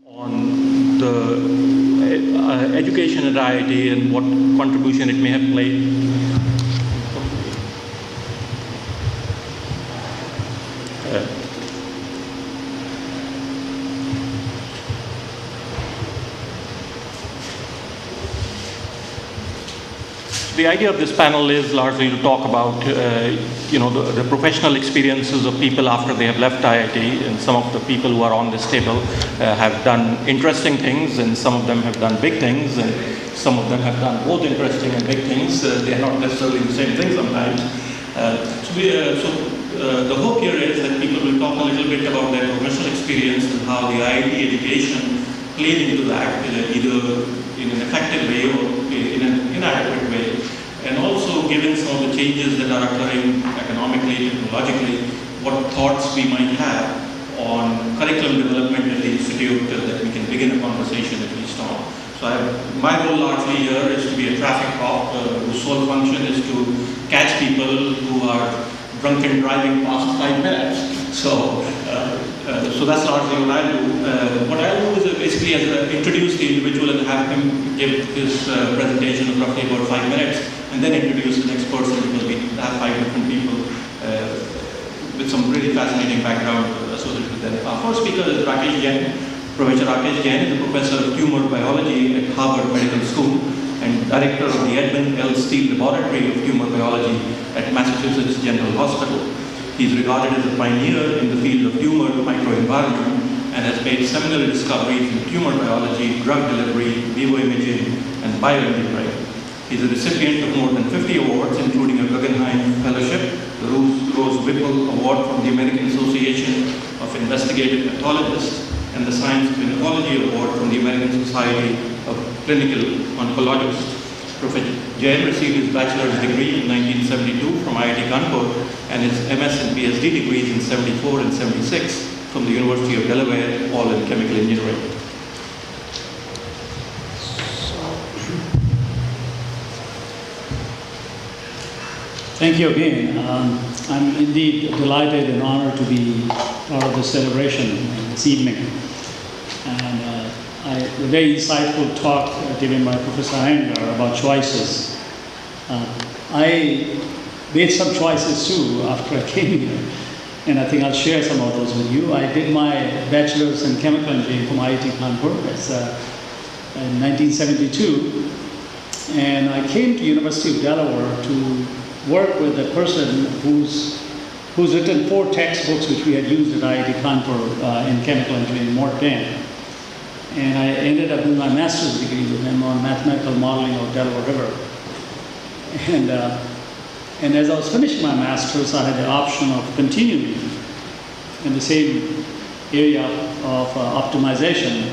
on the education at IIT and what contribution it may have played. The idea of this panel is largely to talk about, the professional experiences of people after they have left IIT, and some of the people who are on this table have done interesting things, and some of them have done big things, and some of them have done both interesting and big things. They are not necessarily the same thing sometimes. The hope here is that people will talk a little bit about their professional experience and how the IIT education played into that, either in an effective way or in an inadequate way, and also given some of the changes that are occurring economically, technologically, what thoughts we might have on curriculum development at the Institute that we can begin a conversation at least on. So my role largely here is to be a traffic cop whose sole function is to catch people who are drunken driving past 5 minutes. So that's largely what I do. What I do is basically introduce the individual and have him give his presentation of roughly about 5 minutes, and then introduce the next person, because we have 5 different people with some really fascinating background associated with them. Our first speaker is Rakesh Jain. Professor Rakesh Jain is a professor of tumor biology at Harvard Medical School and director of the Edmund L. Steele Laboratory of Tumor Biology at Massachusetts General Hospital. He is regarded as a pioneer in the field of tumor microenvironment and has made seminal discoveries in tumor biology, drug delivery, vivo imaging, and bioengineering. He is a recipient of more than 50 awards, including a Guggenheim Fellowship, the Rose Whipple Award from the American Association of Investigative Pathologists, and the Science of Oncology Award from the American Society of Clinical Oncologists. Professor Jain received his bachelor's degree in 1972 from IIT Kanpur and his MS and PhD degrees in 74 and 76 from the University of Delaware, all in chemical engineering. Thank you again. I'm indeed delighted and honored to be part of the celebration this evening. And a very insightful talk given by Professor Iyengar about choices. I made some choices too after I came here, and I think I'll share some of those with you. I did my bachelor's in chemical engineering from IIT Kanpur in 1972, and I came to University of Delaware to work with a person who's written 4 textbooks which we had used at IIT Kanpur in chemical engineering, Mort Dan. And I ended up doing my master's degree with him on mathematical modeling of Delaware River. And as I was finishing my master's, I had the option of continuing in the same area of optimization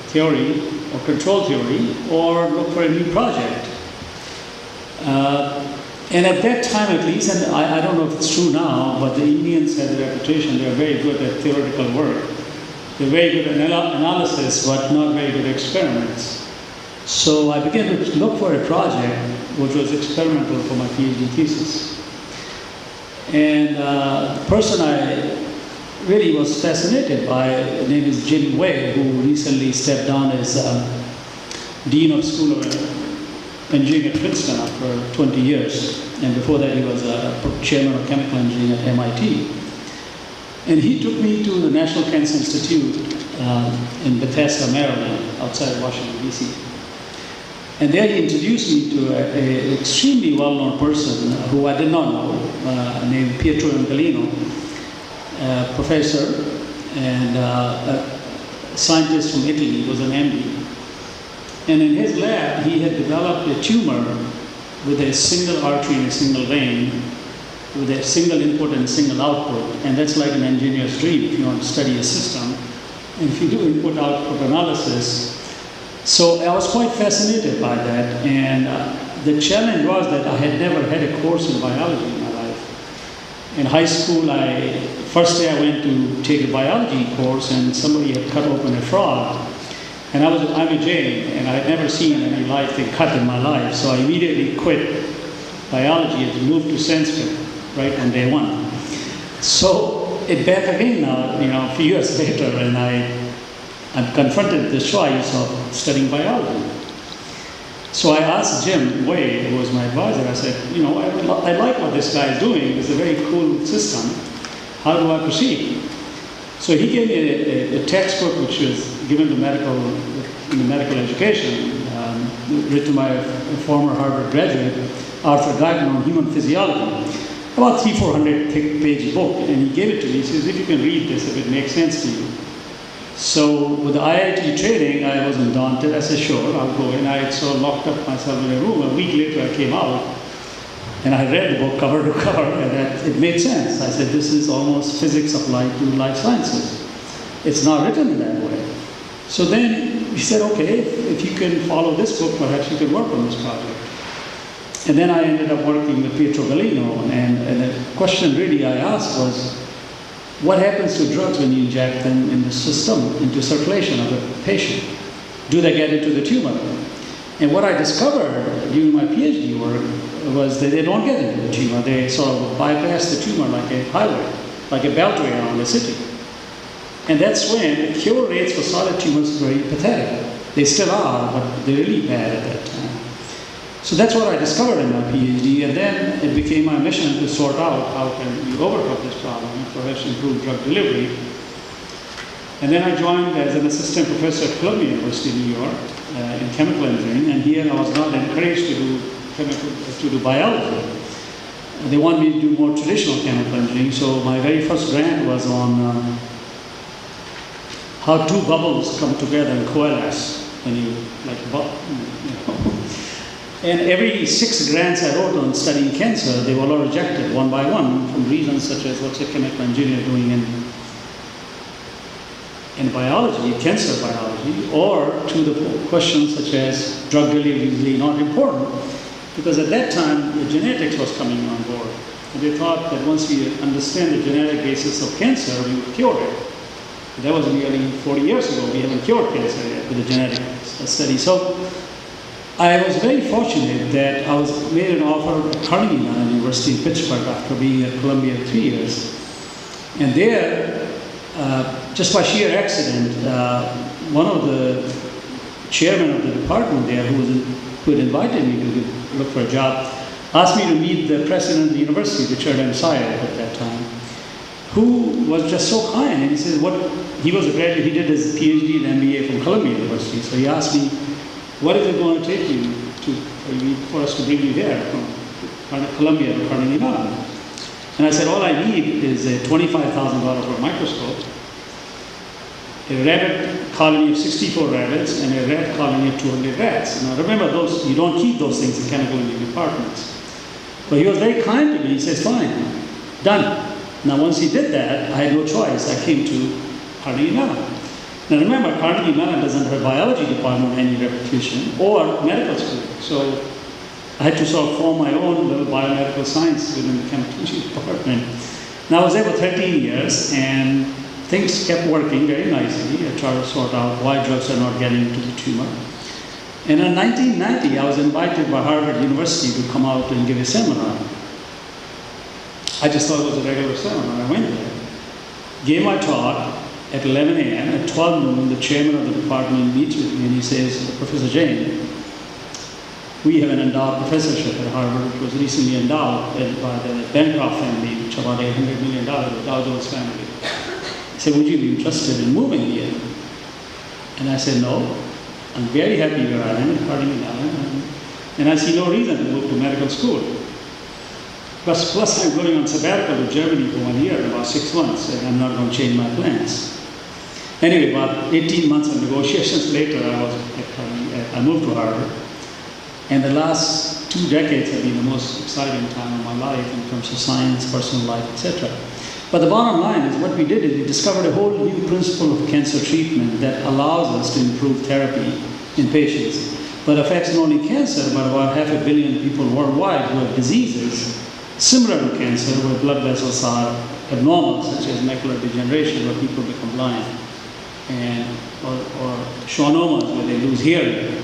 theory or control theory, or look for a new project. And at that time at least, and I don't know if it's true now, but the Indians had a reputation, they are very good at theoretical work. They're very good at analysis, but not very good at experiments. So I began to look for a project which was experimental for my PhD thesis. And the person I really was fascinated by, his name is Jim Wei, who recently stepped down as Dean of School of Engineering at Princeton after 20 years. And before that, he was chairman of chemical engineering at MIT. And he took me to the National Cancer Institute in Bethesda, Maryland, outside Washington, D.C. And there he introduced me to an extremely well-known person who I did not know, named Pietro Angelino, a professor and a scientist from Italy. He was an MD. And in his lab, he had developed a tumor with a single artery and a single vein, with a single input and a single output. And that's like an engineer's dream if you want to study a system. And if you do input-output analysis. So I was quite fascinated by that. And the challenge was that I had never had a course in biology in my life. In high school, first day I went to take a biology course, and somebody had cut open a frog. And I'm a Jain, and I had never seen any live thing cut in my life. So I immediately quit biology and moved to Sanskrit right on day one. So it back again now, a few years later, and I'm confronted with the choice of studying biology. So I asked Jim Wade, who was my advisor, I said, you know, I like what this guy is doing. It's a very cool system. How do I proceed? So he gave me a textbook which was given to medical education, written by a former Harvard graduate, Arthur Guyton, on human physiology. About 300-400 page book, and he gave it to me. He says, if you can read this, if it makes sense to you. So with the IIT training, I wasn't daunted. I said, sure, I'll go in. I had sort of locked up myself in a room. A week later, I came out, and I read the book cover to cover, and it made sense. I said, this is almost physics applied to life sciences. It's not written in that way. So then he said, okay, if you can follow this book, perhaps you can work on this project. And then I ended up working with Pietro Gallino, and the question really I asked was, what happens to drugs when you inject them in the system, into circulation of the patient? Do they get into the tumor? And what I discovered during my PhD work was that they don't get into the tumor. They sort of bypass the tumor like a highway, like a beltway around the city. And that's when the cure rates for solid tumors are very pathetic. They still are, but they're really bad at that time. So that's what I discovered in my PhD, and then it became my mission to sort out how can we overcome this problem and perhaps improve drug delivery. And then I joined as an assistant professor at Columbia University in New York in chemical engineering, and here I was not encouraged to do biology. They wanted me to do more traditional chemical engineering, so my very first grant was on how two bubbles come together and coalesce when you And every 6 grants I wrote on studying cancer, they were all rejected one by one for reasons such as what's a chemical engineer doing in biology, cancer biology, or to the questions such as drug delivery is really not important, because at that time the genetics was coming on board. And they thought that once we understand the genetic basis of cancer, we would cure it. That was nearly 40 years ago. We haven't cured cancer yet with the genetic study. So I was very fortunate that I was made an offer at Carnegie Mellon University in Pittsburgh after being at Columbia 3 years. And there, just by sheer accident, one of the chairmen of the department there, who had invited me to look for a job, asked me to meet the president of the university, Richard M. Syed at that time, who was just so kind. And he said, he was a graduate, he did his PhD and MBA from Columbia University. So he asked me, what is it going to take you for us to bring you here from Columbia to Carnegie Mellon? And I said, all I need is a $25,000 for a microscope, a rabbit colony of 64 rabbits, and a rat colony of 200 rats. Now remember, you don't keep those things in chemical engineering departments. But he was very kind to me. He says, fine, done. Now once he did that, I had no choice. I came to Carnegie Mellon. Now remember, Carnegie Mellon doesn't have a biology department of any reputation or medical school. So I had to sort of form my own little biomedical science within the chemistry department. Now I was there for 13 years, and things kept working very nicely. I tried to sort out why drugs are not getting into the tumor. And in 1990, I was invited by Harvard University to come out and give a seminar. I just thought it was a regular seminar. I went there, gave my talk at 11 a.m. At 12 noon, the chairman of the department meets with me and he says, Professor Jain, we have an endowed professorship at Harvard, which was recently endowed by the Bancroft family, which is about $800 million, the Dow Jones family. He said, would you be interested in moving here? And I said, no. I'm very happy where I am in Carnegie Mellon, and I see no reason to move to medical school. Plus I'm going on sabbatical to Germany for 1 year, about 6 months, and I'm not going to change my plans. Anyway, about 18 months of negotiations later, I moved to Harvard. And the last 2 decades have been the most exciting time of my life in terms of science, personal life, etc. But the bottom line is what we did is we discovered a whole new principle of cancer treatment that allows us to improve therapy in patients, but affects not only cancer, but about 500 million people worldwide who have diseases similar to cancer, where blood vessels are abnormal, such as macular degeneration, where people become blind, or schwannomas, where they lose hearing.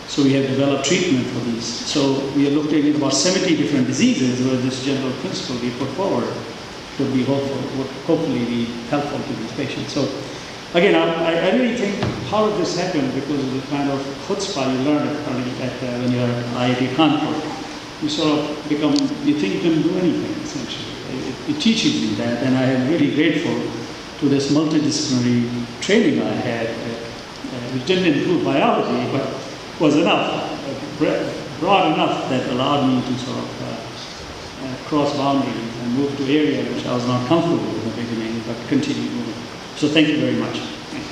So we have developed treatment for these. So we are looking at about 70 different diseases where this general principle we put forward would hopefully be helpful to these patients. So Again, I really think part of this happened because of the kind of chutzpah you learn when you're at IIT Kanpur. You sort of become, you think you can do anything, essentially. It teaches you that, and I am really grateful to this multidisciplinary training I had, which didn't include biology, but was enough, broad enough that allowed me to sort of cross boundaries and move to areas which I was not comfortable with in the beginning, but continue moving. So thank you very much.